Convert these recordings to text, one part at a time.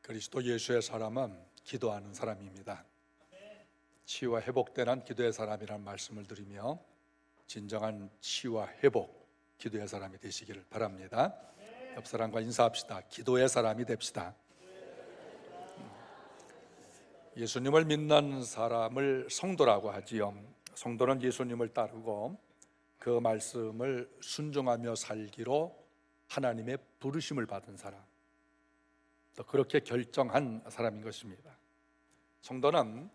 그리스도 예수의 사람은 기도하는 사람입니다. 치유와 회복되는 기도의 사람이라는 말씀을 드리며 진정한 치유와 회복, 기도의 사람이 되시기를 바랍니다. 옆 사람과 인사합시다. 기도의 사람이 됩시다. 예수님을 믿는 사람을 성도라고 하지요. 성도는 예수님을 따르고 그 말씀을 순종하며 살기로 하나님의 부르심을 받은 사람, 또 그렇게 결정한 사람인 것입니다. 성도는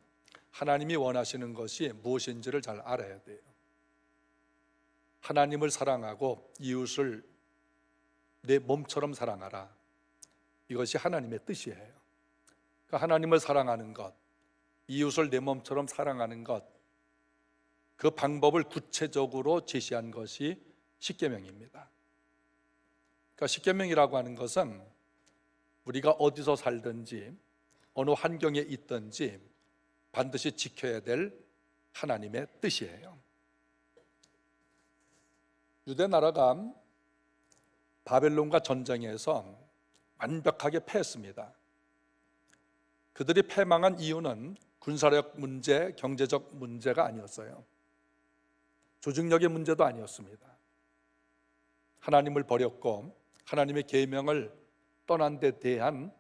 하나님이 원하시는 것이 무엇인지를 잘 알아야 돼요. 하나님을 사랑하고 이웃을 내 몸처럼 사랑하라, 이것이 하나님의 뜻이에요. 그러니까 하나님을 사랑하는 것, 이웃을 내 몸처럼 사랑하는 것, 그 방법을 구체적으로 제시한 것이 십계명입니다. 그러니까 십계명이라고 하는 것은 우리가 어디서 살든지 어느 환경에 있든지 반드시 지켜야 될 하나님의 뜻이에요. 유대 나라가 바벨론과 전쟁에서 완벽하게 패했습니다. 그들이 패망한 이유는 군사력 문제, 경제적 문제가 아니었어요. 조직력의 문제도 아니었습니다. 하나님을 버렸고 하나님의 계명을 떠난 데 대한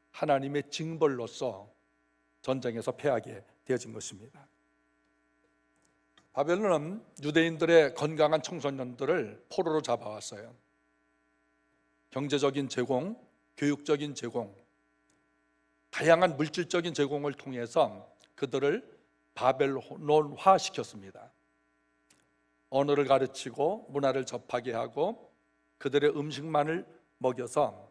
하나님의 징벌로서 전쟁에서 패하게 되어진 것입니다. 바벨론은 유대인들의 건강한 청소년들을 포로로 잡아왔어요. 경제적인 제공, 교육적인 제공, 다양한 물질적인 제공을 통해서 그들을 바벨론화 시켰습니다. 언어를 가르치고 문화를 접하게 하고 그들의 음식만을 먹여서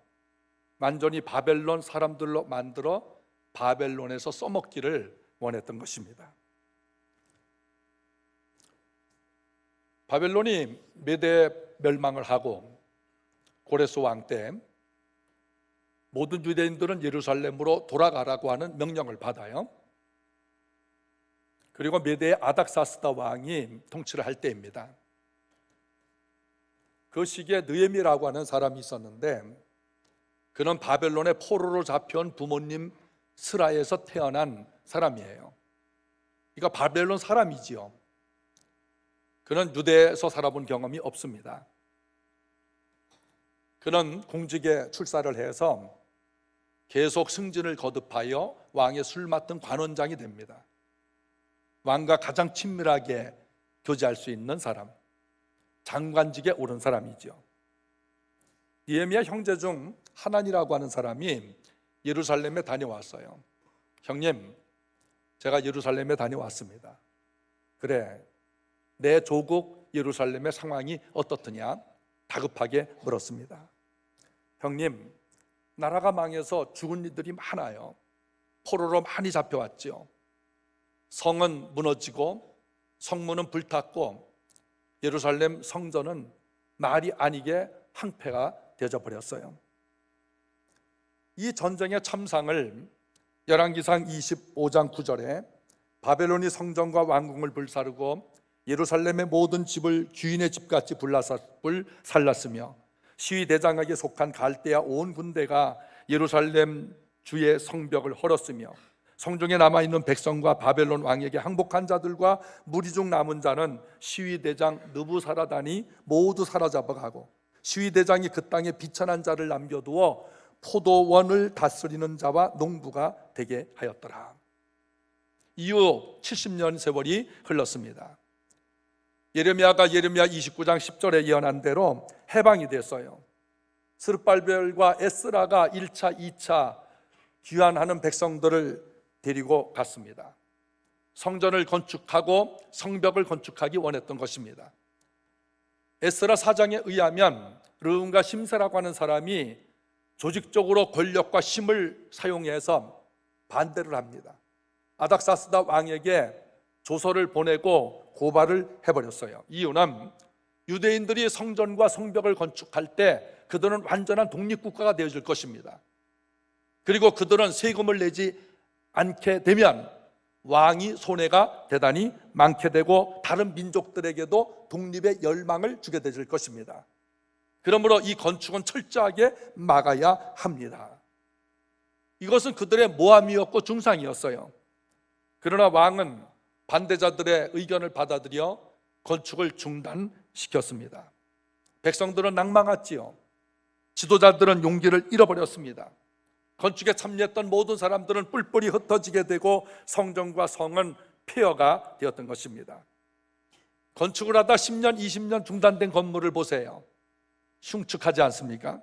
완전히 바벨론 사람들로 만들어 바벨론에서 써먹기를 원했던 것입니다. 바벨론이 메대 멸망을 하고 고레스 왕 때 모든 유대인들은 예루살렘으로 돌아가라고 하는 명령을 받아요. 그리고 메대의 아닥사스다 왕이 통치를 할 때입니다. 그 시기에 느헤미라고 하는 사람이 있었는데 그는 바벨론의 포로로 잡혀온 부모님 스라에서 태어난 사람이에요. 그러니까 바벨론 사람이지요. 그는 유대에서 살아본 경험이 없습니다. 그는 공직에 출사를 해서 계속 승진을 거듭하여 왕의 술 맡은 관원장이 됩니다. 왕과 가장 친밀하게 교제할 수 있는 사람, 장관직에 오른 사람이죠. 느헤미야 형제 중 하난이라고 하는 사람이 예루살렘에 다녀왔어요. 형님, 제가 예루살렘에 다녀왔습니다. 그래, 내 조국 예루살렘의 상황이 어떻더냐? 다급하게 물었습니다. 형님, 나라가 망해서 죽은 이들이 많아요. 포로로 많이 잡혀왔죠. 성은 무너지고 성문은 불탔고 예루살렘 성전은 말이 아니게 황폐가 되어져 버렸어요. 이 전쟁의 참상을 열왕기상 25장 9절에 바벨론이 성전과 왕궁을 불사르고 예루살렘의 모든 집을 주인의 집같이 불살랐으며 시위대장에게 속한 갈대아 온 군대가 예루살렘 주의 성벽을 헐었으며 성중에 남아있는 백성과 바벨론 왕에게 항복한 자들과 무리 중 남은 자는 시위대장 느부사라단이 모두 사로잡아가고 시위대장이 그 땅에 비천한 자를 남겨두어 포도원을 다스리는 자와 농부가 되게 하였더라. 이후 70년 세월이 흘렀습니다. 예레미야가 예레미야 29장 10절에 예언한 대로 해방이 됐어요. 스룹발벨과 에스라가 1차, 2차 귀환하는 백성들을 데리고 갔습니다. 성전을 건축하고 성벽을 건축하기 원했던 것입니다. 에스라 사장에 의하면 르움과 심세라고 하는 사람이 조직적으로 권력과 힘을 사용해서 반대를 합니다. 아닥사스다 왕에게 조서를 보내고 고발을 해버렸어요. 이유는 유대인들이 성전과 성벽을 건축할 때 그들은 완전한 독립국가가 되어질 것입니다. 그리고 그들은 세금을 내지 않게 되면 왕이 손해가 대단히 많게 되고 다른 민족들에게도 독립의 열망을 주게 될 것입니다. 그러므로 이 건축은 철저하게 막아야 합니다. 이것은 그들의 모함이었고 중상이었어요. 그러나 왕은 반대자들의 의견을 받아들여 건축을 중단시켰습니다. 백성들은 낭망했지요. 지도자들은 용기를 잃어버렸습니다. 건축에 참여했던 모든 사람들은 뿔뿔이 흩어지게 되고 성전과 성은 폐허가 되었던 것입니다. 건축을 하다 10년, 20년 중단된 건물을 보세요. 흉측하지 않습니까?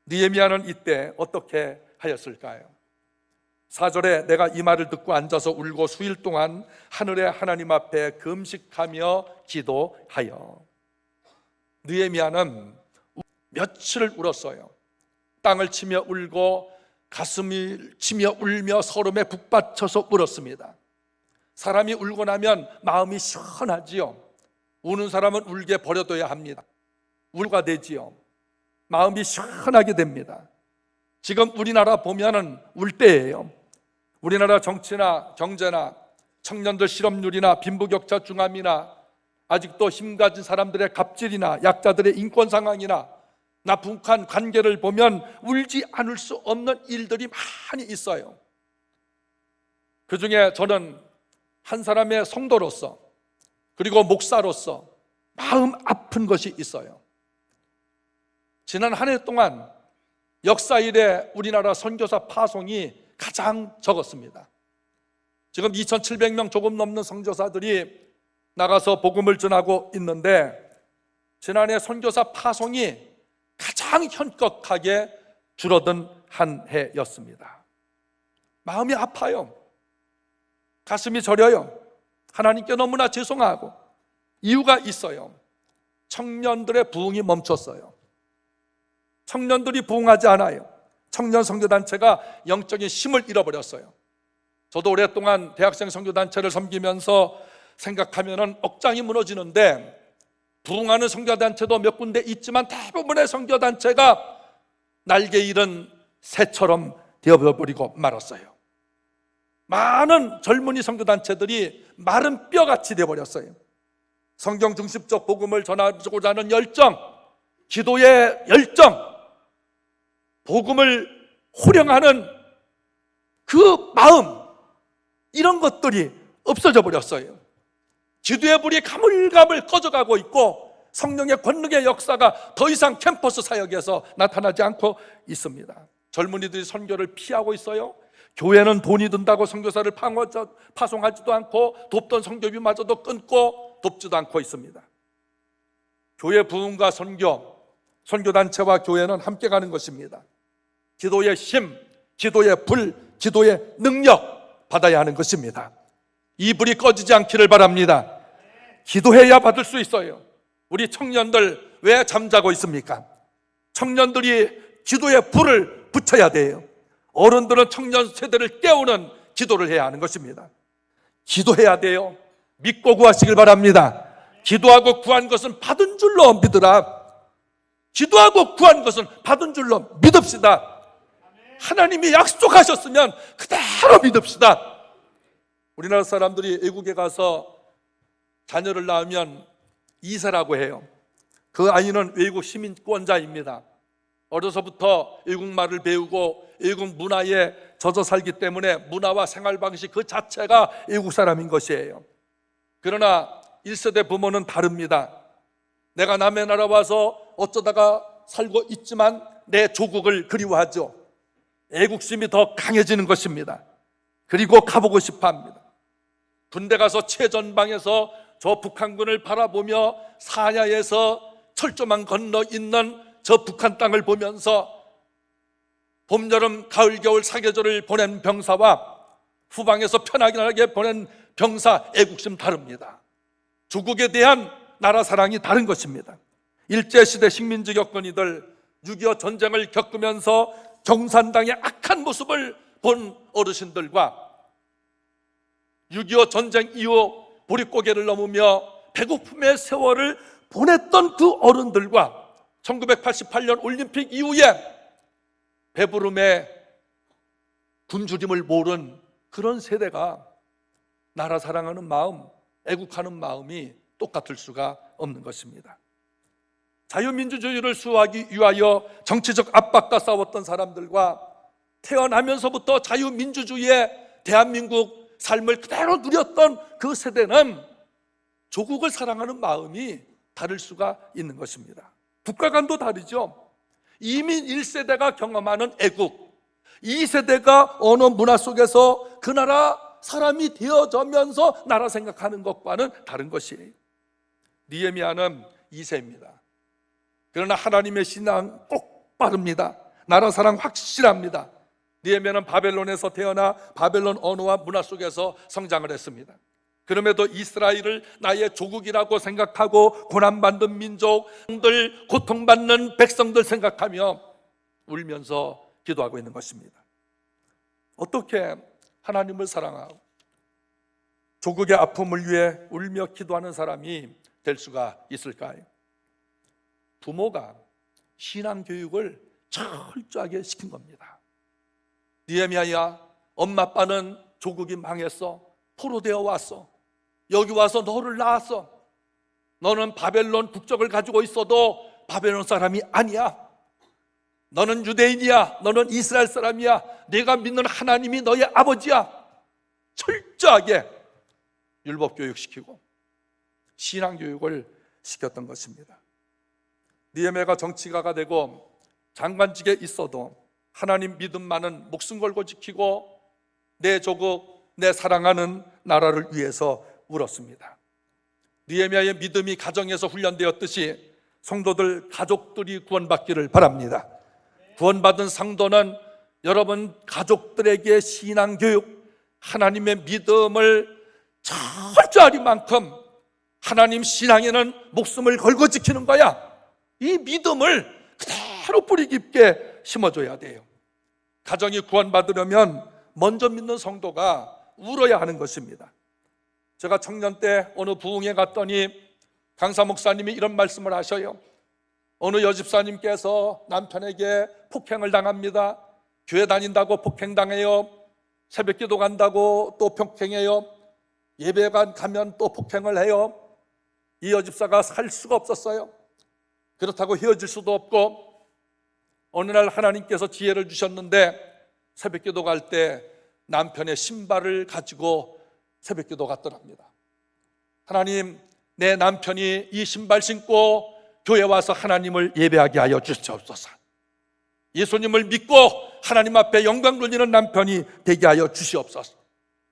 느헤미야는 이때 어떻게 하였을까요? 4절에 내가 이 말을 듣고 앉아서 울고 수일 동안 하늘의 하나님 앞에 금식하며 기도하여. 느헤미야는 며칠을 울었어요. 땅을 치며 울고 가슴을 치며 울며 서름에 북받쳐서 울었습니다. 사람이 울고 나면 마음이 시원하지요. 우는 사람은 울게 버려둬야 합니다. 울가 되지요. 마음이 시원하게 됩니다. 지금 우리나라 보면은 울 때예요. 우리나라 정치나 경제나 청년들 실업률이나 빈부격차 중함이나 아직도 힘 가진 사람들의 갑질이나 약자들의 인권 상황이나 나북한 관계를 보면 울지 않을 수 없는 일들이 많이 있어요. 그 중에 저는 한 사람의 성도로서 그리고 목사로서 마음 아픈 것이 있어요. 지난 한 해 동안 역사 이래 우리나라 선교사 파송이 가장 적었습니다. 지금 2,700명 조금 넘는 선교사들이 나가서 복음을 전하고 있는데 지난해 선교사 파송이 가장 현격하게 줄어든 한 해였습니다. 마음이 아파요. 가슴이 저려요. 하나님께 너무나 죄송하고 이유가 있어요. 청년들의 부흥이 멈췄어요. 청년들이 부흥하지 않아요. 청년 선교단체가 영적인 힘을 잃어버렸어요. 저도 오랫동안 대학생 선교단체를 섬기면서 생각하면 억장이 무너지는데 부흥하는 선교단체도 몇 군데 있지만 대부분의 선교단체가 날개 잃은 새처럼 되어버리고 말았어요. 많은 젊은이 선교단체들이 마른 뼈같이 되어버렸어요. 성경 중심적 복음을 전하고자 하는 열정, 기도의 열정, 복음을 호령하는 그 마음, 이런 것들이 없어져 버렸어요. 기도의 불이 가물가물 꺼져가고 있고 성령의 권능의 역사가 더 이상 캠퍼스 사역에서 나타나지 않고 있습니다. 젊은이들이 선교를 피하고 있어요. 교회는 돈이 든다고 선교사를 파송하지도 않고 돕던 선교비마저도 끊고 돕지도 않고 있습니다. 교회 부흥과 선교, 선교단체와 교회는 함께 가는 것입니다. 기도의 힘, 기도의 불, 기도의 능력 받아야 하는 것입니다. 이 불이 꺼지지 않기를 바랍니다. 기도해야 받을 수 있어요. 우리 청년들 왜 잠자고 있습니까? 청년들이 기도의 불을 붙여야 돼요. 어른들은 청년 세대를 깨우는 기도를 해야 하는 것입니다. 기도해야 돼요. 믿고 구하시길 바랍니다. 기도하고 구한 것은 받은 줄로 믿으라. 기도하고 구한 것은 받은 줄로 믿읍시다. 하나님이 약속하셨으면 그대로 믿읍시다. 우리나라 사람들이 외국에 가서 자녀를 낳으면 2세라고 해요. 그 아이는 외국 시민권자입니다. 어려서부터 외국말을 배우고 외국 문화에 젖어 살기 때문에 문화와 생활 방식 그 자체가 외국 사람인 것이에요. 그러나 1세대 부모는 다릅니다. 내가 남의 나라 와서 어쩌다가 살고 있지만 내 조국을 그리워하죠. 애국심이 더 강해지는 것입니다. 그리고 가보고 싶어 합니다. 군대 가서 최전방에서 저 북한군을 바라보며 사야에서 철조망 건너 있는 저 북한 땅을 보면서 봄, 여름, 가을, 겨울 사계절을 보낸 병사와 후방에서 편하게 보낸 병사 애국심 다릅니다. 조국에 대한 나라 사랑이 다른 것입니다. 일제시대 식민지 겪은이들 6.25 전쟁을 겪으면서共산당의 악한 모습을 본 어르신들과 6.25 전쟁 이후 보릿고개를 넘으며 배고픔의 세월을 보냈던 그 어른들과 1988년 올림픽 이후에 배부름에 굶주림을 모른 그런 세대가 나라 사랑하는 마음, 애국하는 마음이 똑같을 수가 없는 것입니다. 자유민주주의를 수호하기 위하여 정치적 압박과 싸웠던 사람들과 태어나면서부터 자유민주주의의 대한민국 삶을 그대로 누렸던 그 세대는 조국을 사랑하는 마음이 다를 수가 있는 것입니다. 국가 간도 다르죠. 이민 1세대가 경험하는 애국, 2세대가 언어 문화 속에서 그 나라 사람이 되어져면서 나라 생각하는 것과는 다른 것이에요. 느헤미야는 2세입니다. 그러나 하나님의 신앙 꼭 바릅니다. 나라 사랑 확실합니다. 느헤미야는 바벨론에서 태어나 바벨론 언어와 문화 속에서 성장을 했습니다. 그럼에도 이스라엘을 나의 조국이라고 생각하고 고난받는 민족들, 고통받는 백성들 생각하며 울면서 기도하고 있는 것입니다. 어떻게 하나님을 사랑하고 조국의 아픔을 위해 울며 기도하는 사람이 될 수가 있을까요? 부모가 신앙교육을 철저하게 시킨 겁니다. 느헤미야야, 엄마 아빠는 조국이 망했어, 포로되어 왔어, 여기 와서 너를 낳았어. 너는 바벨론 국적을 가지고 있어도 바벨론 사람이 아니야. 너는 유대인이야. 너는 이스라엘 사람이야. 내가 믿는 하나님이 너의 아버지야. 철저하게 율법 교육시키고 신앙교육을 시켰던 것입니다. 느헤미야가 정치가가 되고 장관직에 있어도 하나님 믿음만은 목숨 걸고 지키고 내 조국, 내 사랑하는 나라를 위해서 울었습니다. 느헤미야의 믿음이 가정에서 훈련되었듯이 성도들, 가족들이 구원받기를 바랍니다. 구원받은 성도는 여러분 가족들에게 신앙교육, 하나님의 믿음을 철저하리만큼 하나님 신앙에는 목숨을 걸고 지키는 거야. 이 믿음을 그대로 뿌리 깊게 심어줘야 돼요. 가정이 구원받으려면 먼저 믿는 성도가 울어야 하는 것입니다. 제가 청년 때 어느 부흥회 갔더니 강사 목사님이 이런 말씀을 하셔요. 어느 여집사님께서 남편에게 폭행을 당합니다. 교회 다닌다고 폭행당해요. 새벽기도 간다고 또 폭행해요. 예배관 가면 또 폭행을 해요. 이 여집사가 살 수가 없었어요. 그렇다고 헤어질 수도 없고 어느 날 하나님께서 지혜를 주셨는데 새벽기도 갈 때 남편의 신발을 가지고 새벽기도 갔더랍니다. 하나님, 내 남편이 이 신발 신고 교회 와서 하나님을 예배하게 하여 주시옵소서. 예수님을 믿고 하나님 앞에 영광 돌리는 남편이 되게 하여 주시옵소서.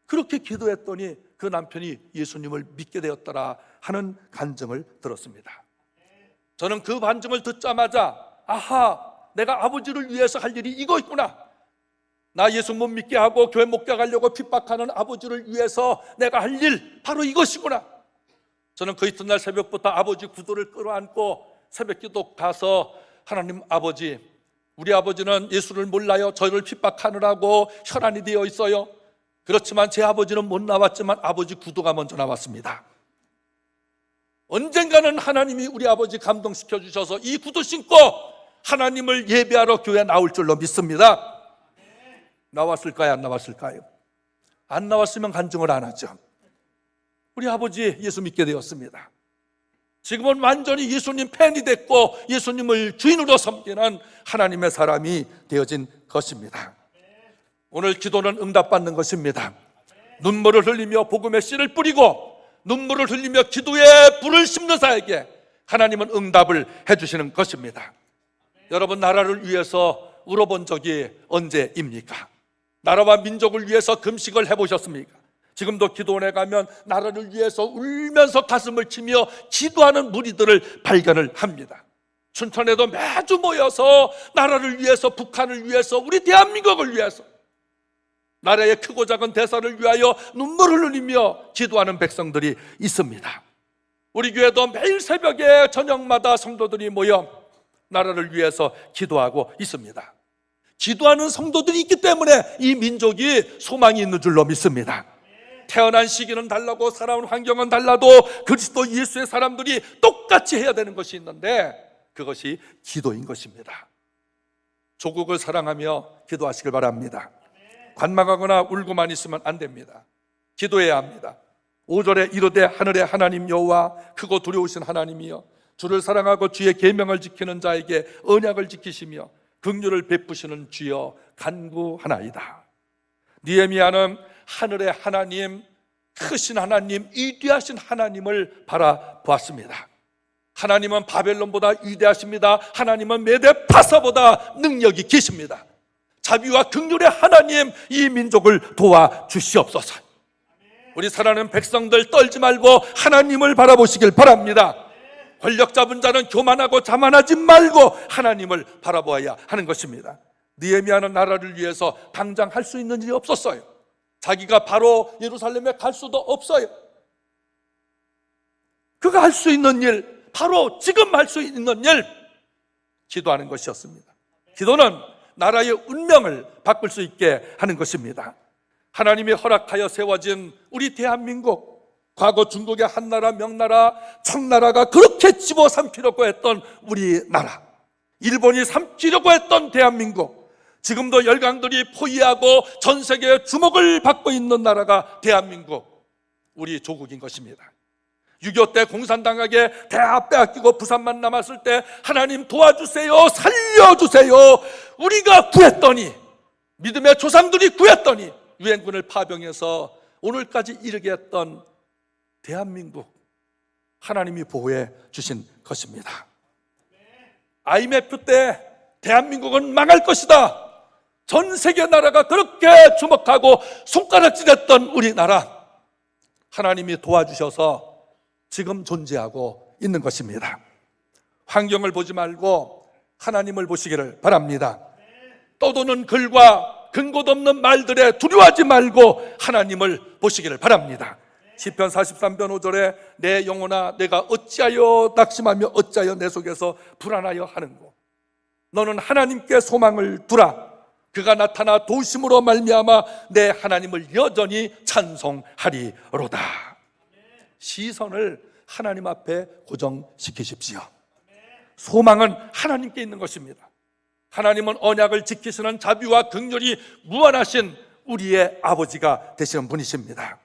그렇게 기도했더니 그 남편이 예수님을 믿게 되었더라 하는 간증을 들었습니다. 저는 그 간증을 듣자마자 아하, 내가 아버지를 위해서 할 일이 이거 있구나. 나 예수 못 믿게 하고 교회 못 가려고 핍박하는 아버지를 위해서 내가 할 일 바로 이것이구나. 저는 그 이튿날 새벽부터 아버지 구두를 끌어안고 새벽기도 가서 하나님 아버지, 우리 아버지는 예수를 몰라요. 저를 핍박하느라고 혈안이 되어 있어요. 그렇지만 제 아버지는 못 나왔지만 아버지 구두가 먼저 나왔습니다. 언젠가는 하나님이 우리 아버지 감동시켜 주셔서 이 구두 신고 하나님을 예배하러 교회에 나올 줄로 믿습니다. 나왔을까요? 안 나왔을까요? 안 나왔으면 간증을 안 하죠. 우리 아버지 예수 믿게 되었습니다. 지금은 완전히 예수님 팬이 됐고 예수님을 주인으로 섬기는 하나님의 사람이 되어진 것입니다. 오늘 기도는 응답받는 것입니다. 눈물을 흘리며 복음의 씨를 뿌리고 눈물을 흘리며 기도의 불을 심는 자에게 하나님은 응답을 해주시는 것입니다. 여러분, 나라를 위해서 울어본 적이 언제입니까? 나라와 민족을 위해서 금식을 해보셨습니까? 지금도 기도원에 가면 나라를 위해서 울면서 가슴을 치며 기도하는 무리들을 발견을 합니다. 춘천에도 매주 모여서 나라를 위해서, 북한을 위해서, 우리 대한민국을 위해서, 나라의 크고 작은 대사를 위하여 눈물을 흘리며 기도하는 백성들이 있습니다. 우리 교회도 매일 새벽에 저녁마다 성도들이 모여 나라를 위해서 기도하고 있습니다. 기도하는 성도들이 있기 때문에 이 민족이 소망이 있는 줄로 믿습니다. 태어난 시기는 달라고 살아온 환경은 달라도 그리스도 예수의 사람들이 똑같이 해야 되는 것이 있는데 그것이 기도인 것입니다. 조국을 사랑하며 기도하시길 바랍니다. 관망하거나 울고만 있으면 안 됩니다. 기도해야 합니다. 5절에 이르되 하늘의 하나님 여호와 크고 두려우신 하나님이여 주를 사랑하고 주의 계명을 지키는 자에게 언약을 지키시며 긍휼을 베푸시는 주여 간구하나이다. 느헤미야는 하늘의 하나님, 크신 하나님, 위대하신 하나님을 바라보았습니다. 하나님은 바벨론보다 위대하십니다. 하나님은 메데파사보다 능력이 계십니다. 자비와 긍휼의 하나님, 이 민족을 도와주시옵소서. 우리 사랑하는 백성들 떨지 말고 하나님을 바라보시길 바랍니다. 권력 잡은 자는 교만하고 자만하지 말고 하나님을 바라보아야 하는 것입니다. 느헤미야는 나라를 위해서 당장 할 수 있는 일이 없었어요. 자기가 바로 예루살렘에 갈 수도 없어요. 그가 할 수 있는 일, 바로 지금 할 수 있는 일, 기도하는 것이었습니다. 기도는 나라의 운명을 바꿀 수 있게 하는 것입니다. 하나님이 허락하여 세워진 우리 대한민국, 과거 중국의 한나라, 명나라, 청나라가 그렇게 집어삼키려고 했던 우리나라, 일본이 삼키려고 했던 대한민국, 지금도 열강들이 포위하고 전 세계의 주목을 받고 있는 나라가 대한민국, 우리 조국인 것입니다. 6.25 때 공산당에게 다 빼앗기고 부산만 남았을 때 하나님 도와주세요, 살려주세요, 우리가 구했더니, 믿음의 조상들이 구했더니 유엔군을 파병해서 오늘까지 이르게 했던 대한민국, 하나님이 보호해 주신 것입니다. IMF 때 대한민국은 망할 것이다, 전 세계 나라가 그렇게 주목하고 손가락질했던 우리나라, 하나님이 도와주셔서 지금 존재하고 있는 것입니다. 환경을 보지 말고 하나님을 보시기를 바랍니다. 떠도는 글과 근거도 없는 말들에 두려워하지 말고 하나님을 보시기를 바랍니다. 시편 43편 5절에 내 영혼아 내가 어찌하여 낙심하며 어찌하여 내 속에서 불안하여 하는고, 너는 하나님께 소망을 두라. 그가 나타나 도우심으로 말미암아 내 하나님을 여전히 찬송하리로다. 시선을 하나님 앞에 고정시키십시오. 소망은 하나님께 있는 것입니다. 하나님은 언약을 지키시는 자비와 긍휼이 무한하신 우리의 아버지가 되시는 분이십니다.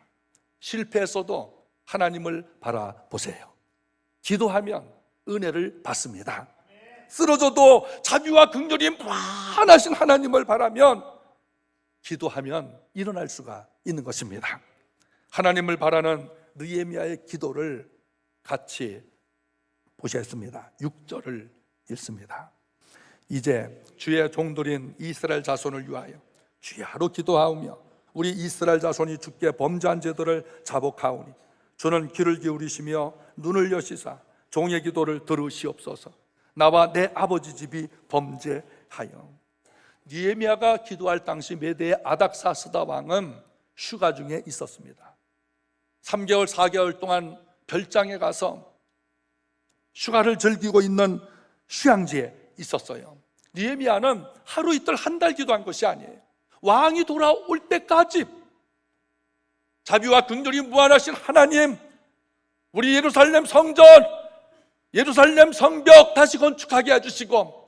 실패했어도 하나님을 바라보세요. 기도하면 은혜를 받습니다. 쓰러져도 자비와 긍휼이 무한하신 하나님을 바라면, 기도하면 일어날 수가 있는 것입니다. 하나님을 바라는 느헤미야의 기도를 같이 보셨습니다. 6절을 읽습니다. 이제 주의 종들인 이스라엘 자손을 위하여 주야로 기도하오며 우리 이스라엘 자손이 주께 범죄한 죄들을 자복하오니 주는 귀를 기울이시며 눈을 여시사 종의 기도를 들으시옵소서. 나와 내 아버지 집이 범죄하여. 느헤미야가 기도할 당시 메대의 아닥사스다 왕은 휴가 중에 있었습니다. 3개월 4개월 동안 별장에 가서 휴가를 즐기고 있는 휴양지에 있었어요. 느헤미야는 하루 이틀 한 달 기도한 것이 아니에요. 왕이 돌아올 때까지 자비와 긍휼이 무한하신 하나님, 우리 예루살렘 성전, 예루살렘 성벽 다시 건축하게 해주시고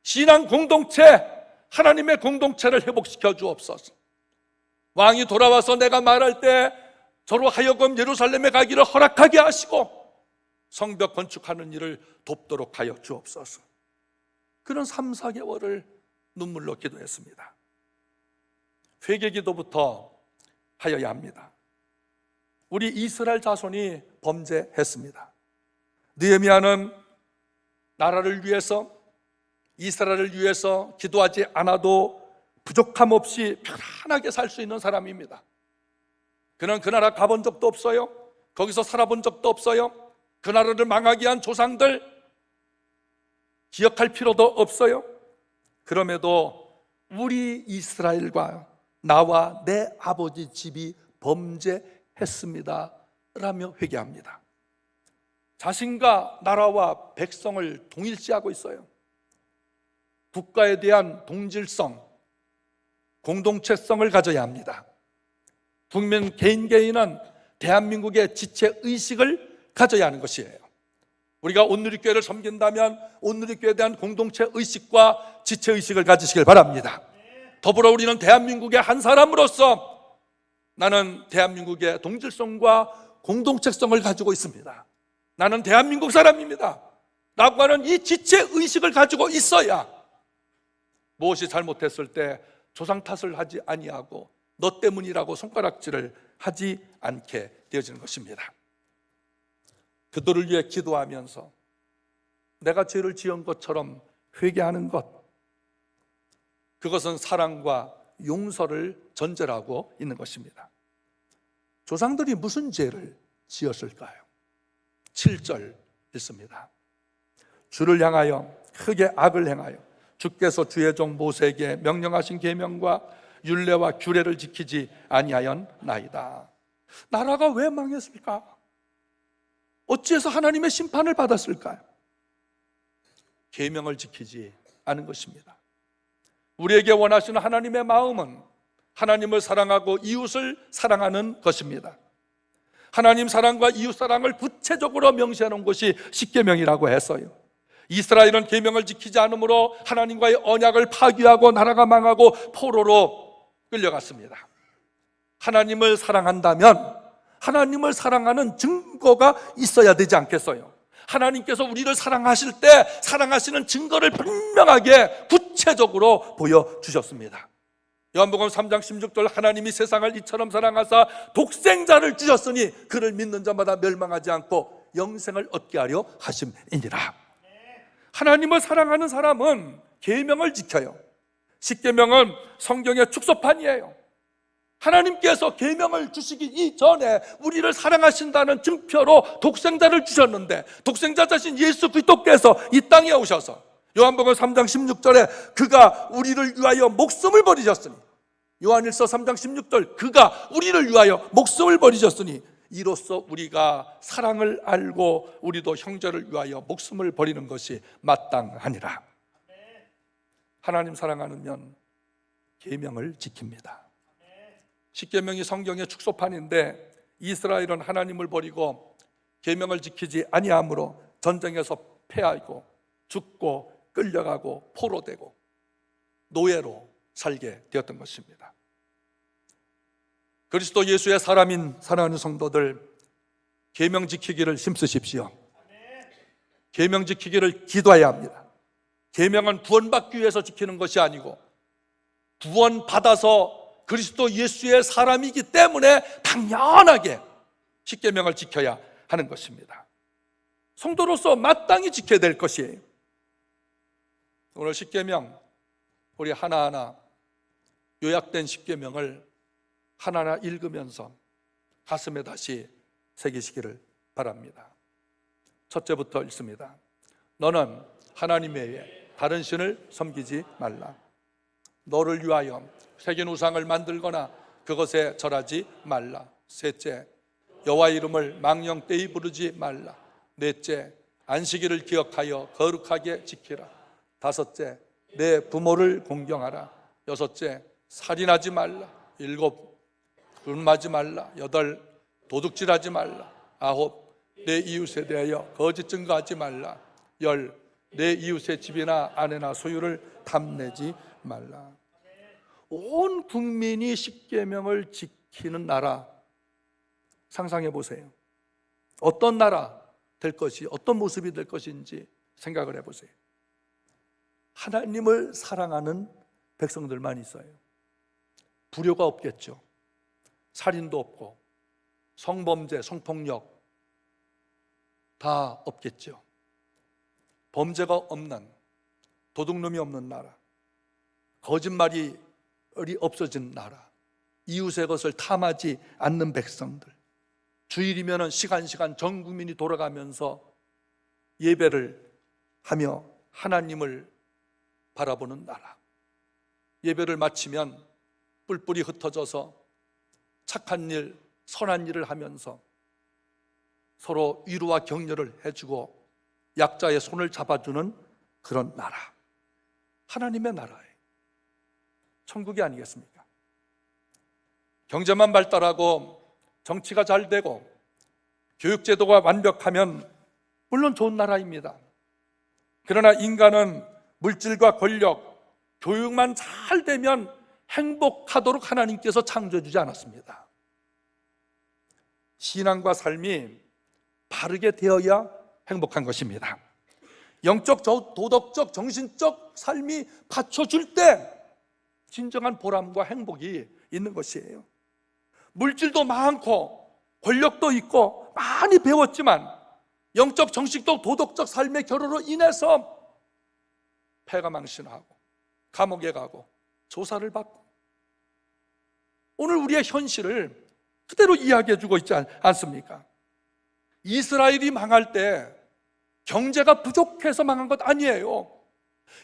신앙 공동체, 하나님의 공동체를 회복시켜 주옵소서. 왕이 돌아와서 내가 말할 때 저로 하여금 예루살렘에 가기를 허락하게 하시고 성벽 건축하는 일을 돕도록 하여 주옵소서. 그런 3, 4개월을 눈물로 기도했습니다. 회개기도부터 하여야 합니다. 우리 이스라엘 자손이 범죄했습니다. 느헤미야는 나라를 위해서, 이스라엘을 위해서 기도하지 않아도 부족함 없이 편안하게 살 수 있는 사람입니다. 그는 그 나라 가본 적도 없어요. 거기서 살아본 적도 없어요. 그 나라를 망하게 한 조상들 기억할 필요도 없어요. 그럼에도 우리 이스라엘과 나와 내 아버지 집이 범죄했습니다 라며 회개합니다. 자신과 나라와 백성을 동일시하고 있어요. 국가에 대한 동질성, 공동체성을 가져야 합니다. 국민 개인은 대한민국의 지체의식을 가져야 하는 것이에요. 우리가 온누리교회를 섬긴다면 온누리교회에 대한 공동체의식과 지체의식을 가지시길 바랍니다. 더불어 우리는 대한민국의 한 사람으로서 나는 대한민국의 동질성과 공동체성을 가지고 있습니다. 나는 대한민국 사람입니다 라고 하는 이 지체의식을 가지고 있어야 무엇이 잘못했을 때 조상 탓을 하지 아니하고 너 때문이라고 손가락질을 하지 않게 되어지는 것입니다. 그들을 위해 기도하면서 내가 죄를 지은 것처럼 회개하는 것, 그것은 사랑과 용서를 전제하고 있는 것입니다. 조상들이 무슨 죄를 지었을까요? 7절 읽습니다. 주를 향하여 크게 악을 행하여 주께서 주의 종 모세에게 명령하신 계명과 율례와 규례를 지키지 아니하였나이다. 나라가 왜 망했을까? 어찌해서 하나님의 심판을 받았을까요? 계명을 지키지 않은 것입니다. 우리에게 원하시는 하나님의 마음은 하나님을 사랑하고 이웃을 사랑하는 것입니다. 하나님 사랑과 이웃 사랑을 구체적으로 명시해 놓은 것이 십계명이라고 했어요. 이스라엘은 계명을 지키지 않으므로 하나님과의 언약을 파기하고 나라가 망하고 포로로 끌려갔습니다. 하나님을 사랑한다면 하나님을 사랑하는 증거가 있어야 되지 않겠어요? 하나님께서 우리를 사랑하실 때 사랑하시는 증거를 분명하게 구체적으로 보여주셨습니다. 요한복음 3장 16절 하나님이 세상을 이처럼 사랑하사 독생자를 주셨으니 그를 믿는 자마다 멸망하지 않고 영생을 얻게 하려 하심이니라. 하나님을 사랑하는 사람은 계명을 지켜요. 십계명은 성경의 축소판이에요. 하나님께서 계명을 주시기 이전에 우리를 사랑하신다는 증표로 독생자를 주셨는데 독생자 자신 예수 그리스도께서 이 땅에 오셔서 요한복음 3장 16절에 그가 우리를 위하여 목숨을 버리셨으니, 요한일서 3장 16절 그가 우리를 위하여 목숨을 버리셨으니 이로써 우리가 사랑을 알고 우리도 형제를 위하여 목숨을 버리는 것이 마땅하니라. 하나님 사랑하면 계명을 지킵니다. 십계명이 성경의 축소판인데 이스라엘은 하나님을 버리고 계명을 지키지 아니함으로 전쟁에서 패하고 죽고 끌려가고 포로되고 노예로 살게 되었던 것입니다. 그리스도 예수의 사람인 사랑하는 성도들, 계명 지키기를 힘쓰십시오. 계명 지키기를 기도해야 합니다. 계명은 구원받기 위해서 지키는 것이 아니고 구원받아서 그리스도 예수의 사람이기 때문에 당연하게 십계명을 지켜야 하는 것입니다. 성도로서 마땅히 지켜야 될 것이에요. 오늘 십계명 우리 하나하나 요약된 십계명을 하나하나 읽으면서 가슴에 다시 새기시기를 바랍니다. 첫째부터 읽습니다. 너는 하나님 외에 다른 신을 섬기지 말라. 너를 위하여 새긴 우상을 만들거나 그것에 절하지 말라. 셋째, 여호와 이름을 망령되이 부르지 말라. 넷째, 안식일을 기억하여 거룩하게 지키라. 다섯째, 내 부모를 공경하라. 여섯째, 살인하지 말라. 일곱, 불마지 말라. 여덟, 도둑질하지 말라. 아홉, 내 이웃에 대하여 거짓 증거하지 말라. 열, 내 이웃의 집이나 아내나 소유를 탐내지 말라. 온 국민이 십계명을 지키는 나라 상상해 보세요. 어떤 나라 될 것이, 어떤 모습이 될 것인지 생각을 해보세요. 하나님을 사랑하는 백성들만 있어요. 불효가 없겠죠. 살인도 없고 성범죄, 성폭력 다 없겠죠. 범죄가 없는, 도둑놈이 없는 나라, 거짓말이 없어진 나라, 이웃의 것을 탐하지 않는 백성들, 주일이면 시간 전 국민이 돌아가면서 예배를 하며 하나님을 바라보는 나라, 예배를 마치면 뿔뿔이 흩어져서 착한 일, 선한 일을 하면서 서로 위로와 격려를 해주고 약자의 손을 잡아주는 그런 나라, 하나님의 나라예요. 천국이 아니겠습니까? 경제만 발달하고 정치가 잘 되고 교육제도가 완벽하면 물론 좋은 나라입니다. 그러나 인간은 물질과 권력, 교육만 잘 되면 행복하도록 하나님께서 창조해 주지 않았습니다. 신앙과 삶이 바르게 되어야 행복한 것입니다. 영적, 도덕적, 정신적 삶이 받쳐줄 때 진정한 보람과 행복이 있는 것이에요. 물질도 많고 권력도 있고 많이 배웠지만 영적 정식도 도덕적 삶의 결여로 인해서 폐가 망신하고 감옥에 가고 조사를 받고, 오늘 우리의 현실을 그대로 이야기해 주고 있지 않습니까? 이스라엘이 망할 때 경제가 부족해서 망한 것 아니에요.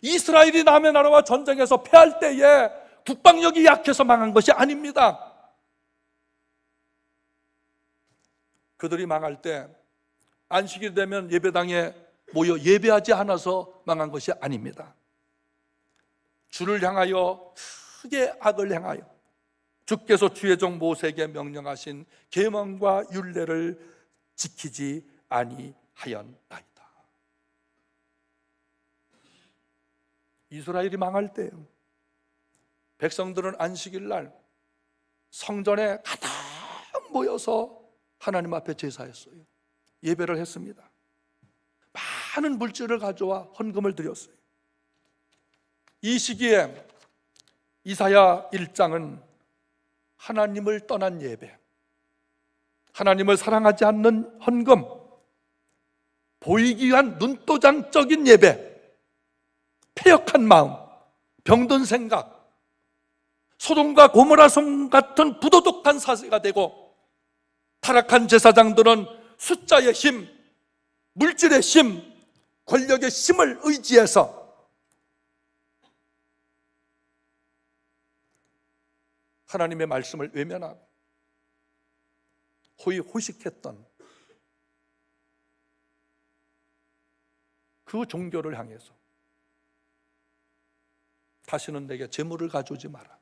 이스라엘이 남의 나라와 전쟁에서 패할 때에 국방력이 약해서 망한 것이 아닙니다. 그들이 망할 때 안식일 되면 예배당에 모여 예배하지 않아서 망한 것이 아닙니다. 주를 향하여 크게 악을 행하여 주께서 주의 종 모세에게 명령하신 계명과 율례를 지키지 아니하였나이다. 이스라엘이 망할 때 백성들은 안식일 날 성전에 가득 모여서 하나님 앞에 제사했어요. 예배를 했습니다. 많은 물질을 가져와 헌금을 드렸어요. 이 시기에 이사야 1장은 하나님을 떠난 예배, 하나님을 사랑하지 않는 헌금, 보이기 위한 눈도장적인 예배, 패역한 마음, 병든 생각, 소돔과 고모라 성 같은 부도덕한 사세가 되고, 타락한 제사장들은 숫자의 힘, 물질의 힘, 권력의 힘을 의지해서 하나님의 말씀을 외면하고 호의호식했던 그 종교를 향해서 다시는 내게 재물을 가져오지 마라,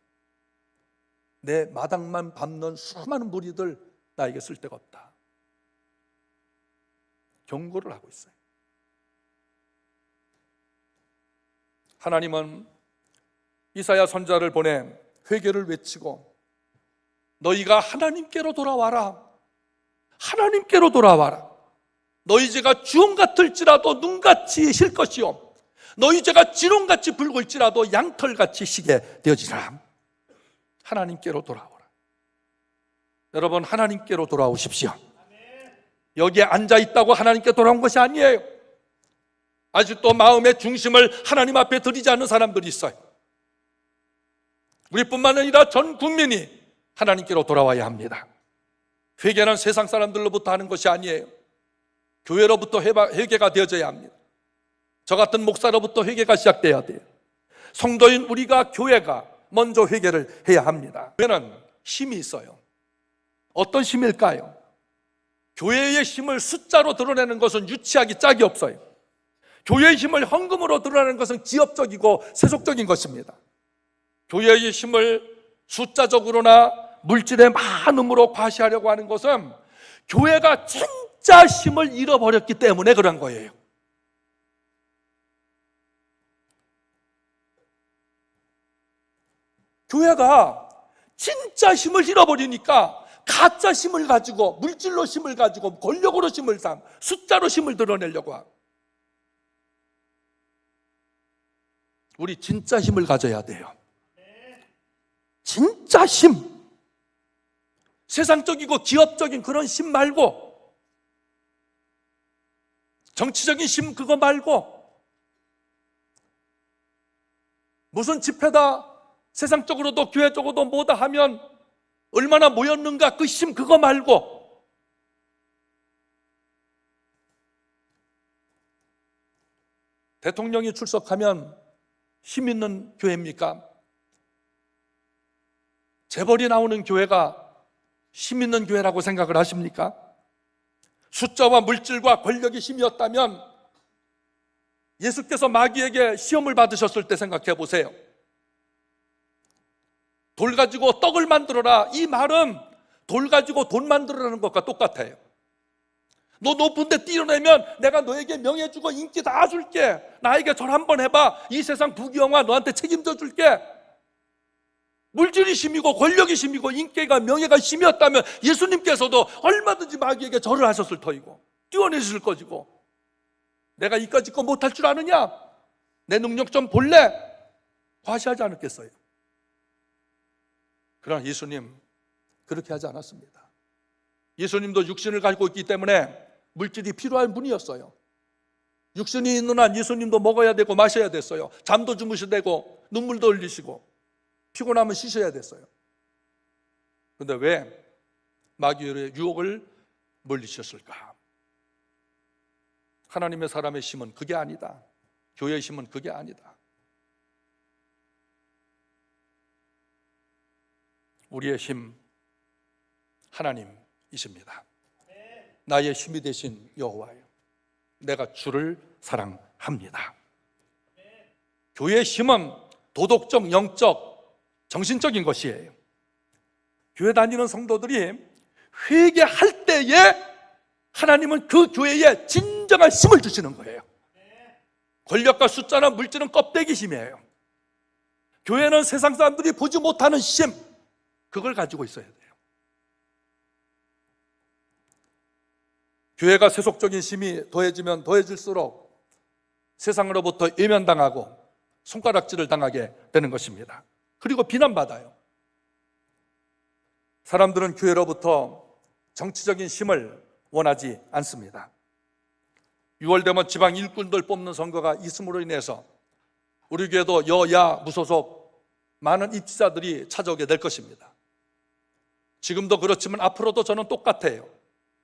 내 마당만 밟는 수많은 무리들 나에게 쓸데가 없다, 경고를 하고 있어요. 하나님은 이사야 선지자를 보내 회개를 외치고 너희가 하나님께로 돌아와라, 하나님께로 돌아와라. 너희 죄가 주홍 같을지라도 눈같이 실 것이요, 너희 죄가 진홍같이 붉을지라도 양털같이 시게 되어지라. 하나님께로 돌아오라. 여러분, 하나님께로 돌아오십시오. 여기에 앉아있다고 하나님께 돌아온 것이 아니에요. 아직도 마음의 중심을 하나님 앞에 드리지 않는 사람들이 있어요. 우리뿐만 아니라 전 국민이 하나님께로 돌아와야 합니다. 회개는 세상 사람들로부터 하는 것이 아니에요. 교회로부터 회개가 되어져야 합니다. 저 같은 목사로부터 회개가 시작돼야 돼요. 성도인 우리가, 교회가 먼저 회개를 해야 합니다. 교회는 힘이 있어요. 어떤 힘일까요? 교회의 힘을 숫자로 드러내는 것은 유치하기 짝이 없어요. 교회의 힘을 헌금으로 드러내는 것은 기업적이고 세속적인 것입니다. 교회의 힘을 숫자적으로나 물질의 많음으로 과시하려고 하는 것은 교회가 진짜 힘을 잃어버렸기 때문에 그런 거예요. 교회가 진짜 힘을 잃어버리니까 가짜 힘을 가지고, 물질로 힘을 가지고, 권력으로 힘을 삼, 숫자로 힘을 드러내려고 하고, 우리 진짜 힘을 가져야 돼요. 진짜 힘, 세상적이고 기업적인 그런 힘 말고, 정치적인 힘 그거 말고, 무슨 집회다 세상적으로도 교회적으로도 뭐다 하면 얼마나 모였는가, 그 힘 그거 말고, 대통령이 출석하면 힘 있는 교회입니까? 재벌이 나오는 교회가 힘 있는 교회라고 생각을 하십니까? 숫자와 물질과 권력이 힘이었다면 예수께서 마귀에게 시험을 받으셨을 때 생각해 보세요. 돌 가지고 떡을 만들어라, 이 말은 돌 가지고 돈 만들어라는 것과 똑같아요. 너 높은 데 뛰어내면 내가 너에게 명예 주고 인기 다 줄게, 나에게 절 한번 해봐, 이 세상 부귀영화 너한테 책임져 줄게. 물질이 힘이고 권력이 힘이고 인기가 명예가 힘이었다면 예수님께서도 얼마든지 마귀에게 절을 하셨을 터이고 뛰어내실 것이고, 내가 이까짓 거 못할 줄 아느냐, 내 능력 좀 볼래? 과시하지 않았겠어요? 그러나 예수님 그렇게 하지 않았습니다. 예수님도 육신을 가지고 있기 때문에 물질이 필요한 분이었어요. 육신이 있는 한 예수님도 먹어야 되고 마셔야 됐어요. 잠도 주무셔야 되고 눈물도 흘리시고 피곤하면 쉬셔야 됐어요. 그런데 왜 마귀의 유혹을 물리셨을까? 하나님의 사람의 힘은 그게 아니다. 교회의 힘은 그게 아니다. 우리의 힘 하나님이십니다. 나의 힘이 되신 여호와여, 내가 주를 사랑합니다. 교회의 힘은 도덕적, 영적, 정신적인 것이에요. 교회 다니는 성도들이 회개할 때에 하나님은 그 교회에 진정한 힘을 주시는 거예요. 권력과 숫자나 물질은 껍데기 힘이에요. 교회는 세상 사람들이 보지 못하는 힘, 그걸 가지고 있어야 돼요. 교회가 세속적인 힘이 더해지면 더해질수록 세상으로부터 외면당하고 손가락질을 당하게 되는 것입니다. 그리고 비난받아요. 사람들은 교회로부터 정치적인 힘을 원하지 않습니다. 6월 되면 지방 일꾼들 뽑는 선거가 있음으로 인해서 우리 교회도 여야 무소속 많은 입지자들이 찾아오게 될 것입니다. 지금도 그렇지만 앞으로도 저는 똑같아요.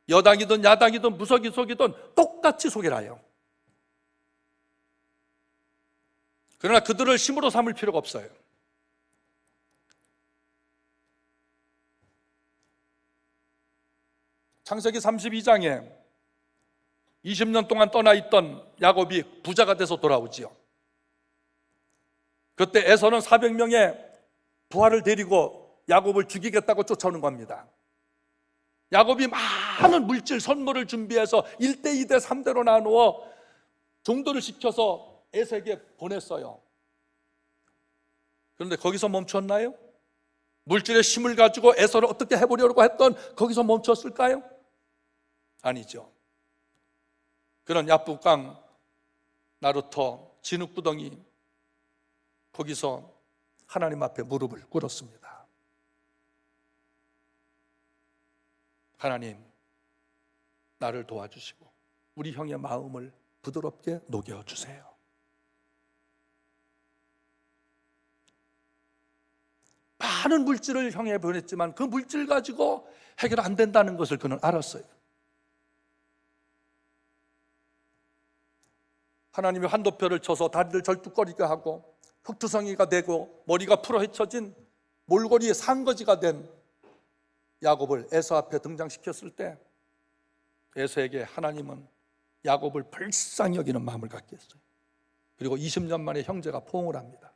여당이든 야당이든 무소속이든 똑같이 소개를 해요. 그러나 그들을 힘으로 삼을 필요가 없어요. 창세기 32장에 20년 동안 떠나 있던 야곱이 부자가 돼서 돌아오지요. 그때 에서는 400명의 부하를 데리고 야곱을 죽이겠다고 쫓아오는 겁니다. 야곱이 많은 물질 선물을 준비해서 1대, 2대, 3대로 나누어 종도를 시켜서 에서에게 보냈어요. 그런데 거기서 멈췄나요? 물질의 힘을 가지고 에서를 어떻게 해보려고 했던 거기서 멈췄을까요? 아니죠. 그런 야복강, 나루터, 진흙구덩이, 거기서 하나님 앞에 무릎을 꿇었습니다. 하나님, 나를 도와주시고 우리 형의 마음을 부드럽게 녹여주세요. 많은 물질을 형에 보냈지만 그 물질 가지고 해결 안 된다는 것을 그는 알았어요. 하나님이 한도표를 쳐서 다리를 절뚝거리게 하고 흙투성이가 되고 머리가 풀어 헤쳐진 몰골이의 상거지가 된 야곱을 에서 앞에 등장시켰을 때 에서에게 하나님은 야곱을 불쌍히 여기는 마음을 갖게 했어요. 그리고 20년 만에 형제가 포옹을 합니다.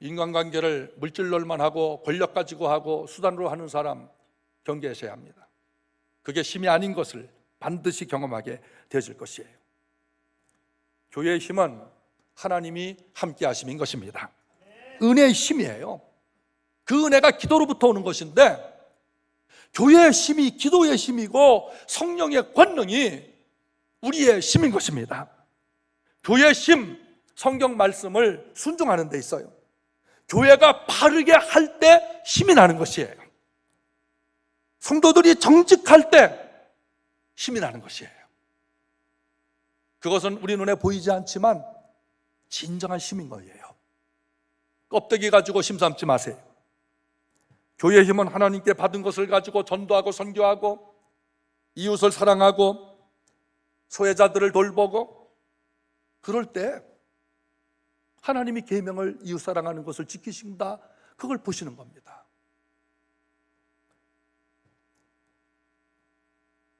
인간관계를 물질로만 하고 권력 가지고 하고 수단으로 하는 사람 경계하셔야 합니다. 그게 힘이 아닌 것을 반드시 경험하게 되어질 것이에요. 교회의 힘은 하나님이 함께 하심인 것입니다. 은혜의 힘이에요. 그 은혜가 기도로부터 오는 것인데 교회의 힘이 기도의 힘이고 성령의 권능이 우리의 힘인 것입니다. 교회의 힘, 성경 말씀을 순종하는 데 있어요. 교회가 바르게 할 때 힘이 나는 것이에요. 성도들이 정직할 때 힘이 나는 것이에요. 그것은 우리 눈에 보이지 않지만 진정한 힘인 거예요. 껍데기 가지고 힘 삼지 마세요. 교회의 힘은 하나님께 받은 것을 가지고 전도하고 선교하고 이웃을 사랑하고 소외자들을 돌보고 그럴 때 하나님이 계명을 이웃 사랑하는 것을 지키신다, 그걸 보시는 겁니다.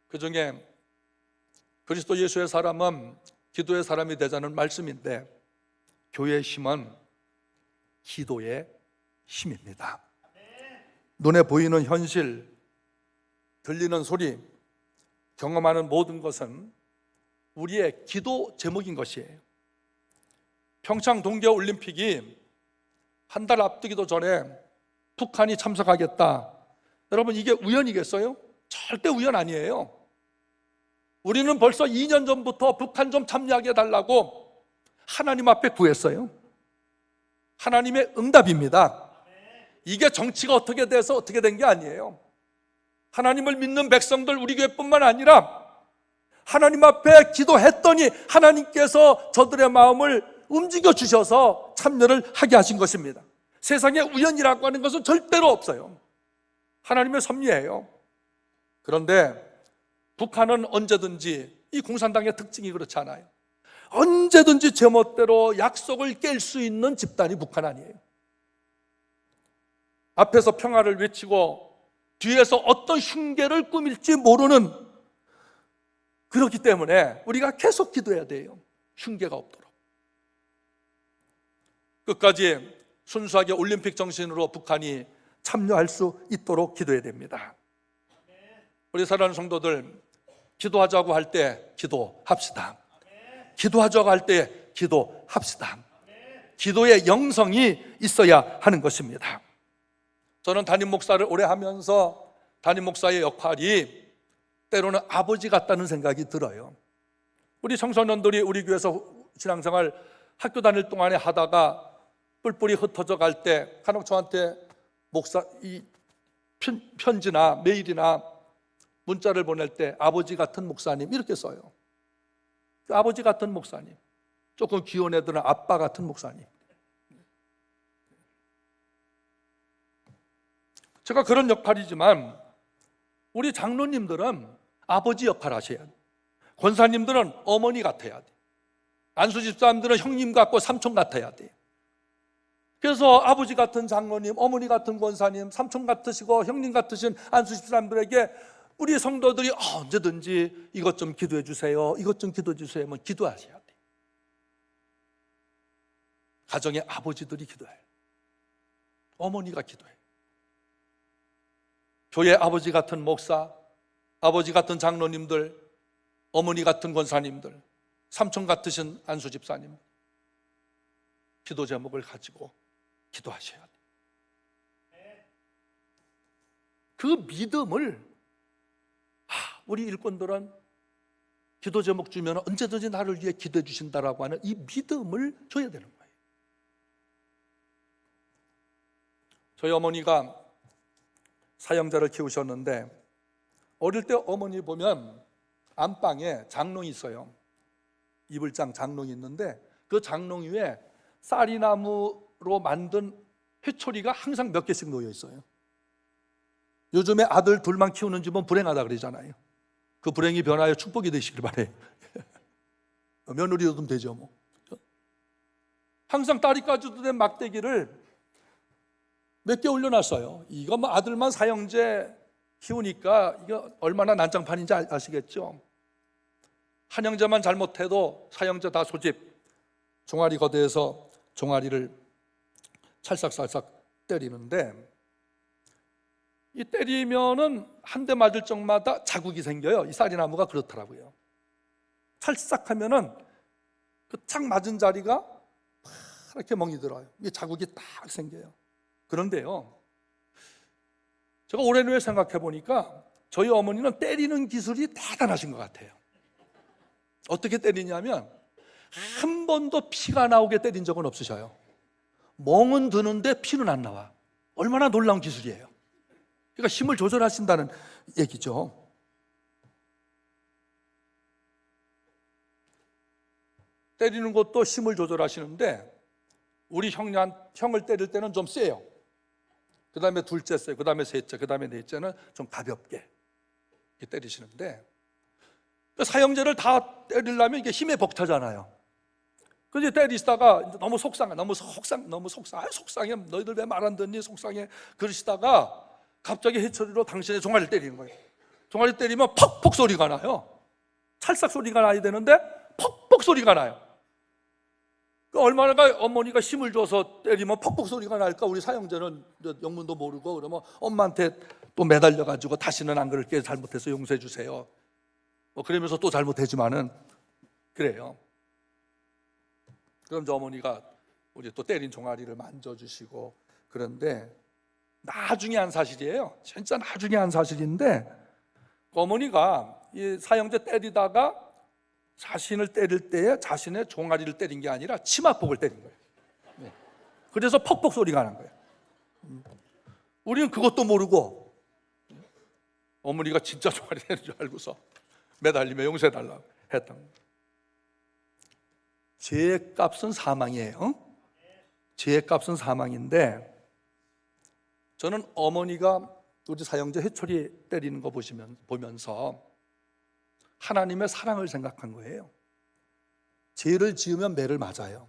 그 중에 그리스도 예수의 사람은 기도의 사람이 되자는 말씀인데 교회의 힘은 기도의 힘입니다. 눈에 보이는 현실, 들리는 소리, 경험하는 모든 것은 우리의 기도 제목인 것이에요. 평창 동계올림픽이 한 달 앞두기도 전에 북한이 참석하겠다. 여러분, 이게 우연이겠어요? 절대 우연 아니에요. 우리는 벌써 2년 전부터 북한 좀 참여하게 해달라고 하나님 앞에 구했어요. 하나님의 응답입니다. 이게 정치가 어떻게 돼서 어떻게 된 게 아니에요. 하나님을 믿는 백성들, 우리 교회뿐만 아니라 하나님 앞에 기도했더니 하나님께서 저들의 마음을 움직여 주셔서 참여를 하게 하신 것입니다. 세상에 우연이라고 하는 것은 절대로 없어요. 하나님의 섭리예요. 그런데 북한은 언제든지, 이 공산당의 특징이 그렇지 않아요. 언제든지 제멋대로 약속을 깰 수 있는 집단이 북한 아니에요. 앞에서 평화를 외치고 뒤에서 어떤 흉계를 꾸밀지 모르는, 그렇기 때문에 우리가 계속 기도해야 돼요. 흉계가 없도록. 끝까지 순수하게 올림픽 정신으로 북한이 참여할 수 있도록 기도해야 됩니다. 우리 사랑하는 성도들, 기도하자고 할 때 기도합시다. 기도하자고 할 때 기도합시다. 기도의 영성이 있어야 하는 것입니다. 저는 담임 목사를 오래 하면서 담임 목사의 역할이 때로는 아버지 같다는 생각이 들어요. 우리 청소년들이 우리 교회에서 신앙생활 학교 다닐 동안에 하다가 뿔뿔이 흩어져 갈 때 간혹 저한테 목사 이 편지나 메일이나 문자를 보낼 때 아버지 같은 목사님 이렇게 써요. 아버지 같은 목사님, 조금 귀여운 애들은 아빠 같은 목사님. 제가 그런 역할이지만 우리 장로님들은 아버지 역할 하셔야 돼요. 권사님들은 어머니 같아야 돼요. 안수집사님들은 형님 같고 삼촌 같아야 돼요. 그래서 아버지 같은 장로님, 어머니 같은 권사님, 삼촌 같으시고 형님 같으신 안수집사님들에게 우리 성도들이 언제든지 이것 좀 기도해 주세요, 이것 좀 기도해 주세요 하면 기도하셔야 돼요. 가정의 아버지들이 기도해요. 어머니가 기도해요. 교회 아버지 같은 목사, 아버지 같은 장로님들, 어머니 같은 권사님들, 삼촌 같으신 안수집사님, 기도 제목을 가지고 기도하셔야 돼요. 그 믿음을 우리 일꾼들은 기도 제목 주면 언제든지 나를 위해 기도해 주신다라고 하는 이 믿음을 줘야 되는 거예요. 저희 어머니가 사형자를 키우셨는데 어릴 때 어머니 보면 안방에 장롱이 있어요. 이불장 장롱이 있는데 그 장롱 위에 쌀이나무로 만든 회초리가 항상 몇 개씩 놓여 있어요. 요즘에 아들 둘만 키우는 집은 불행하다 그러잖아요. 그 불행이 변하여 축복이 되시길 바래요. 며느리도 좀 되죠 뭐. 항상 딸이까지도 된 막대기를 몇 개 올려놨어요. 이거 뭐 아들만 사형제 키우니까 이거 얼마나 난장판인지 아시겠죠? 한 형제만 잘못해도 사형제 다 소집, 종아리 거대에서 종아리를 찰싹찰싹 때리는데, 이 때리면은 한 대 맞을 적마다 자국이 생겨요. 이 쌀이나무가 그렇더라고요. 찰싹하면은 그 착 맞은 자리가 이렇게 멍이 들어요. 이게 자국이 딱 생겨요. 그런데요, 제가 오랜 후에 생각해 보니까 저희 어머니는 때리는 기술이 대단하신 것 같아요. 어떻게 때리냐면 한 번도 피가 나오게 때린 적은 없으셔요. 멍은 드는데 피는 안 나와. 얼마나 놀라운 기술이에요. 그러니까 힘을 조절하신다는 얘기죠. 때리는 것도 힘을 조절하시는데 우리 형을 때릴 때는 좀 세요. 그 다음에 둘째 세요. 그 다음에 셋째, 그 다음에 넷째는 좀 가볍게 때리시는데, 사형제를 다 때리려면 이게 힘에 벅차잖아요. 그래서 때리시다가 너무 속상해, 너무 속상해, 너희들 왜 말 안 듣니? 속상해. 그러시다가 갑자기 해초리로 당신의 종아리를 때리는 거예요. 종아리 때리면 퍽퍽 소리가 나요. 찰싹 소리가 나야 되는데 퍽퍽 소리가 나요. 얼마나 어머니가 힘을 줘서 때리면 퍽퍽 소리가 날까? 우리 사형제는 영문도 모르고 그러면 엄마한테 또 매달려가지고 다시는 안 그럴게, 잘못해서 용서해 주세요. 그러면서 또 잘못하지만은 그래요. 그럼 저 어머니가 우리 또 때린 종아리를 만져주시고, 그런데 나중에 한 사실이에요. 진짜 나중에 한 사실인데, 어머니가 이 사형제 때리다가 자신을 때릴 때에 자신의 종아리를 때린 게 아니라 치마폭을 때린 거예요. 네. 그래서 퍽퍽 소리가 난 거예요. 우리는 그것도 모르고 어머니가 진짜 종아리 때린 줄 알고서 매달리며 용서해달라고 했던 거예요. 죄의 값은 사망이에요. 죄의 값은 사망인데, 저는 어머니가 우리 사형제 해철이 때리는 거 보면서 하나님의 사랑을 생각한 거예요. 죄를 지으면 매를 맞아요.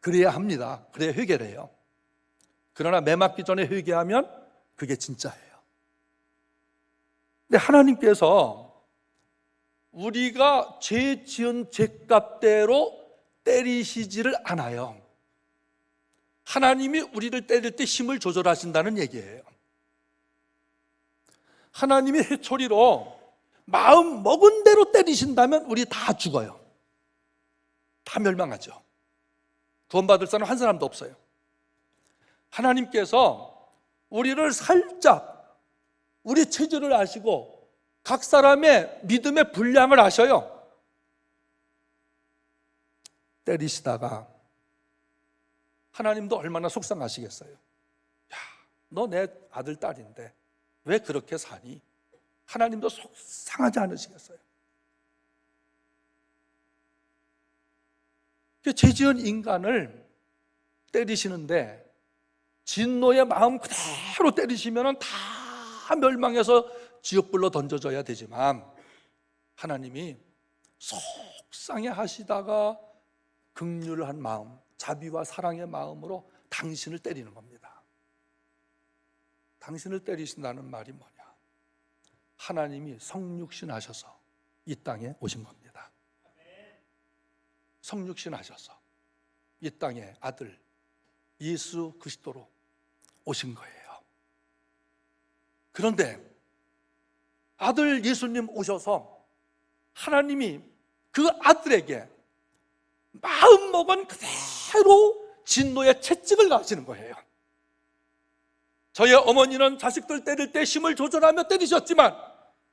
그래야 합니다. 그래야 회개를 해요. 그러나 매 맞기 전에 회개하면 그게 진짜예요. 근데 하나님께서 우리가 죄 지은 죄값대로 때리시지를 않아요. 하나님이 우리를 때릴 때 힘을 조절하신다는 얘기예요. 하나님이 회초리로 마음 먹은 대로 때리신다면 우리 다 죽어요. 다 멸망하죠. 구원받을 사람 한 사람도 없어요. 하나님께서 우리를 살짝, 우리 체질을 아시고 각 사람의 믿음의 분량을 아셔요. 때리시다가 하나님도 얼마나 속상하시겠어요. 야, 너 내 아들 딸인데 왜 그렇게 사니? 하나님도 속상하지 않으시겠어요? 죄 지은 인간을 때리시는데 진노의 마음 그대로 때리시면 다 멸망해서 지옥불로 던져져야 되지만, 하나님이 속상해 하시다가 긍휼한 마음, 자비와 사랑의 마음으로 당신을 때리는 겁니다. 당신을 때리신다는 말이 뭐냐? 하나님이 성육신 하셔서 이 땅에 오신 겁니다. 성육신 하셔서 이 땅에 아들 예수 그리스도로 오신 거예요. 그런데 아들 예수님 오셔서 하나님이 그 아들에게 마음먹은 그대로 진노의 채찍을 가하시는 거예요. 저의 어머니는 자식들 때릴 때 힘을 조절하며 때리셨지만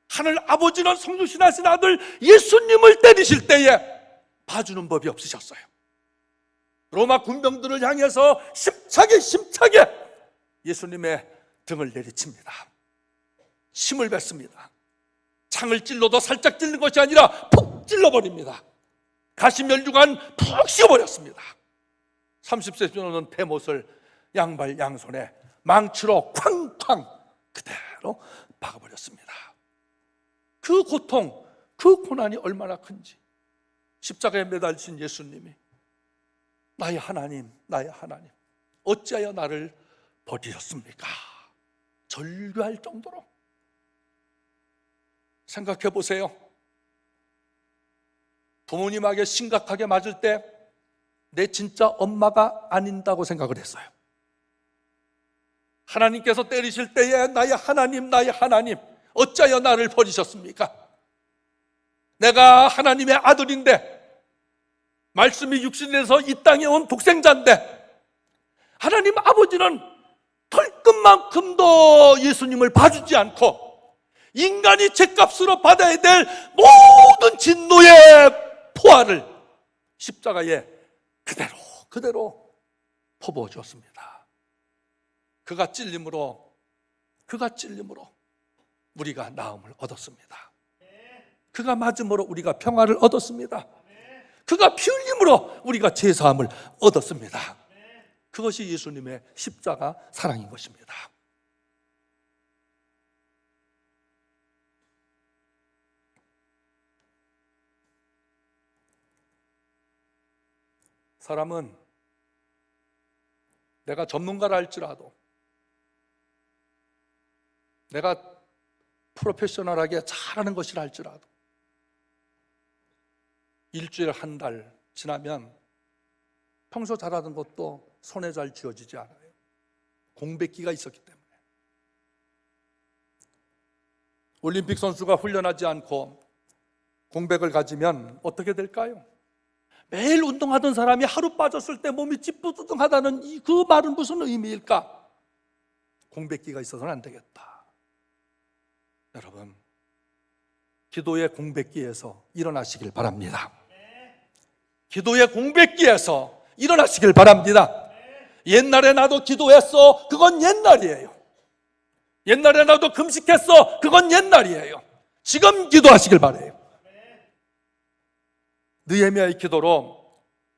하늘 아버지는 성육신하신 아들 예수님을 때리실 때에 봐주는 법이 없으셨어요. 로마 군병들을 향해서 힘차게 예수님의 등을 내리칩니다. 힘을 뱉습니다. 창을 찔러도 살짝 찔른 것이 아니라 푹 찔러버립니다. 가시면류관 푹 씌워버렸습니다. 30세 넘는 배못을 양발 양손에 망치로 쾅쾅 그대로 박아버렸습니다. 그 고통, 그 고난이 얼마나 큰지 십자가에 매달리신 예수님이 나의 하나님, 나의 하나님, 어찌하여 나를 버리셨습니까? 절규할 정도로. 생각해 보세요. 부모님에게 심각하게 맞을 때 내 진짜 엄마가 아닌다고 생각을 했어요. 하나님께서 때리실 때에 나의 하나님, 나의 하나님, 어찌하여 나를 버리셨습니까? 내가 하나님의 아들인데, 말씀이 육신에서 이 땅에 온 독생자인데, 하나님 아버지는 털끝만큼도 예수님을 봐주지 않고 인간이 죄값으로 받아야 될 모든 진노의 포화를 십자가에 그대로 퍼부어 주었습니다. 그가 찔림으로 우리가 나음을 얻었습니다. 그가 맞음으로 우리가 평화를 얻었습니다. 그가 피 흘림으로 우리가 제사함을 얻었습니다. 그것이 예수님의 십자가 사랑인 것입니다. 사람은 내가 전문가라 할지라도, 내가 프로페셔널하게 잘하는 것이라 할지라도 일주일 한 달 지나면 평소 잘하던 것도 손에 잘 쥐어지지 않아요. 공백기가 있었기 때문에. 올림픽 선수가 훈련하지 않고 공백을 가지면 어떻게 될까요? 매일 운동하던 사람이 하루 빠졌을 때 몸이 찌뿌드둥하다는 그 말은 무슨 의미일까? 공백기가 있어서는 안 되겠다. 여러분, 기도의 공백기에서 일어나시길 바랍니다. 기도의 공백기에서 일어나시길 바랍니다. 옛날에 나도 기도했어. 그건 옛날이에요. 옛날에 나도 금식했어. 그건 옛날이에요. 지금 기도하시길 바라요. 느헤미야의 기도로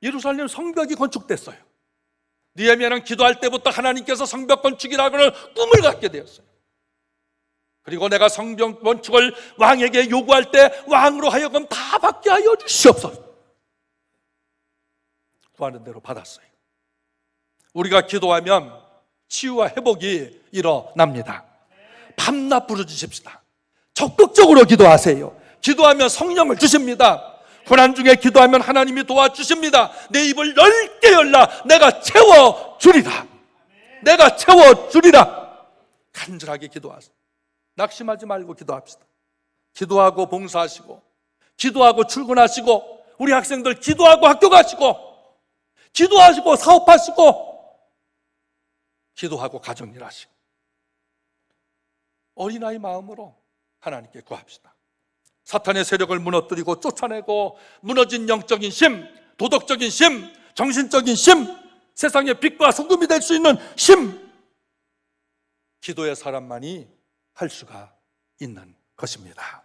예루살렘 성벽이 건축됐어요. 느헤미야는 기도할 때부터 하나님께서 성벽 건축이라고 하는 꿈을 갖게 되었어요. 그리고 내가 성벽 건축을 왕에게 요구할 때 왕으로 하여금 다 받게 하여 주시옵소서. 구하는 대로 받았어요. 우리가 기도하면 치유와 회복이 일어납니다. 밤낮 부르짖읍시다. 적극적으로 기도하세요. 기도하면 성령을 주십니다. 고난 중에 기도하면 하나님이 도와주십니다. 내 입을 넓게 열라. 내가 채워주리라. 내가 채워주리라. 간절하게 기도하세요. 낙심하지 말고 기도합시다. 기도하고 봉사하시고, 기도하고 출근하시고, 우리 학생들 기도하고 학교 가시고, 기도하시고 사업하시고, 기도하고 가정일 하시고, 어린아이 마음으로 하나님께 구합시다. 사탄의 세력을 무너뜨리고 쫓아내고, 무너진 영적인 힘, 도덕적인 힘, 정신적인 힘, 세상의 빛과 소금이 될 수 있는 힘, 기도의 사람만이 할 수가 있는 것입니다.